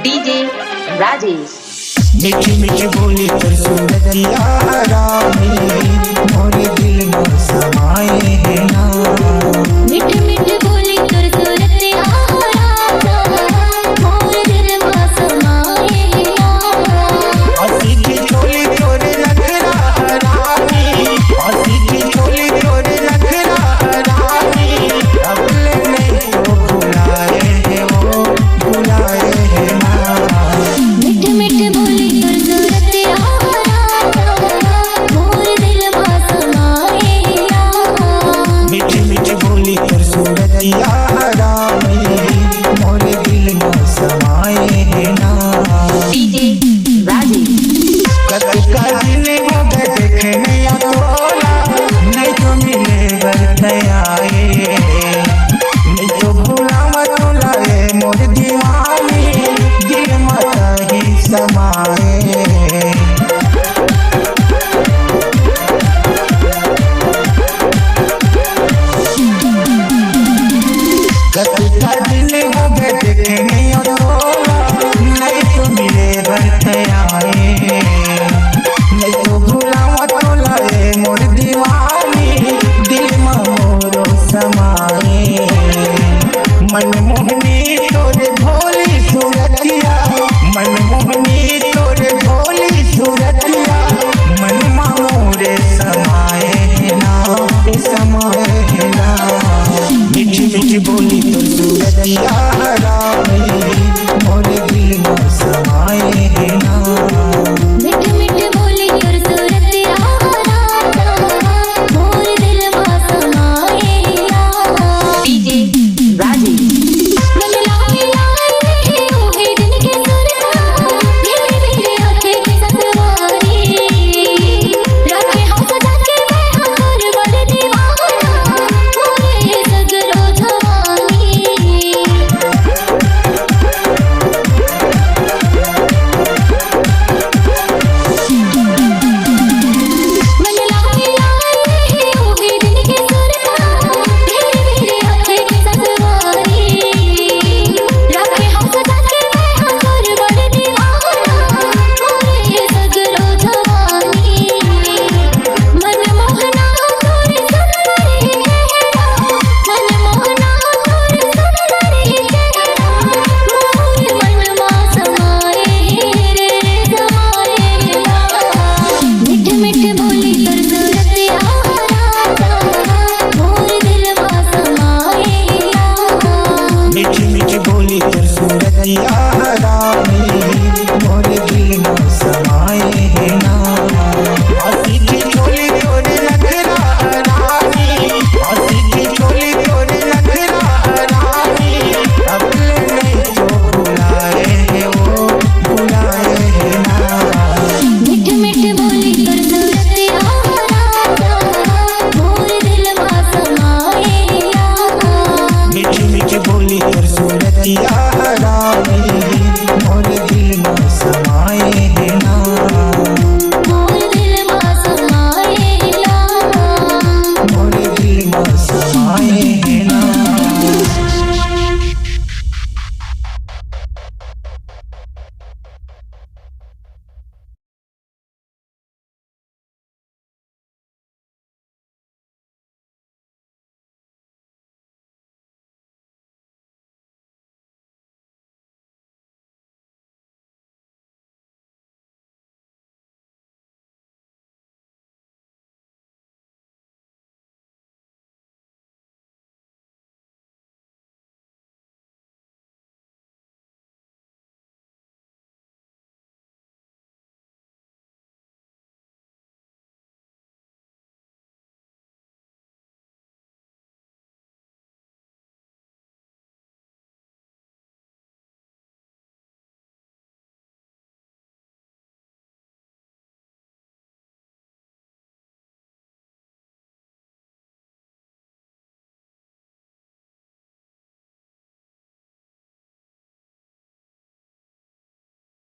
DJ Rajesh. मीठी मीठी बोली पर सूरतिया रानी मोरे दिल में समाए है ना। मीठी मीठी बोली कर सूरतिया रानी मोरे दिल में समाए है ना। हंसी की चोली तोरे नखरा रानी, हंसी की चोली तोरे नखरा रानी, अपने नहीं तो भुलाए है वो भुलाए है ना। मीठी मीठी बोली कर सूरतिया रानी मोरे दिल में समाए है ना। मीठी मीठी बोली पर सूरतिया रानी मोरे दिल में समाए है ना। डीजे राजेश। कभी काजने को देखने या तोला नहीं तो मिले बरतयाए, नहीं तो भूला मत लाए मोर दीवानी दिल मत ही समाए। कभी काजने को देखने या तोला नहीं तो मिले बरतयाए, नहीं तो भूला मत लाए मोर दीवानी दिल में मोरो समाए। मनमोहनी तोरे भोली सूरतिया, मनमोहनी तोरे भोली सूरतिया, मन मोरे समाए है ना समाए है ना। मीठी मीठी बोली तो सूरतिया रानी मोरे दिल में समाए है ना। मीठी मीठी बोली कर सूरतिया रानी मोरे दिल में समाए है ना। डीजे राजेश। मन लाए लाए ओहे दिन के सुरता मेरे मेरे आंखें की सतवारी रखे हम सजा के मैं हर बड़े दीवाना मोरे सगरो जवानी। मन लाए लाए ओहे दिन के सुरता मेरे मेरे आंखें की सतवारी रखे हम सजा के मैं हर बड़े दीवाना मोरे सगरो जवानी। मन मोहना तोरे सुंदरी चेहरा, मन मोहना तोरे सुंदरी चेहरा मोरे मन में समाए रे समाए ला। मीठी मीठी बोली कर सूरतिया रानी मोरे दिल में समाए ला। मीठी मीठी बोली पर सूरतिया रानी मोरे दिल में समाए है ना। हंसी की चोली तोरे नखरा रानी, हंसी की चोली तोरे नखरा रानी, अपने नहीं तो भुलाए है वो भुलाए है ना। मीठी मीठी बोली कर सूरतिया रानी मोरे दिल में समाए ला। मीठी मीठी बोली पर सूरतिया रानी मोरे दिल में समाए है ना। मोरे दिल में समाए ला। मोरे दिल में समाए है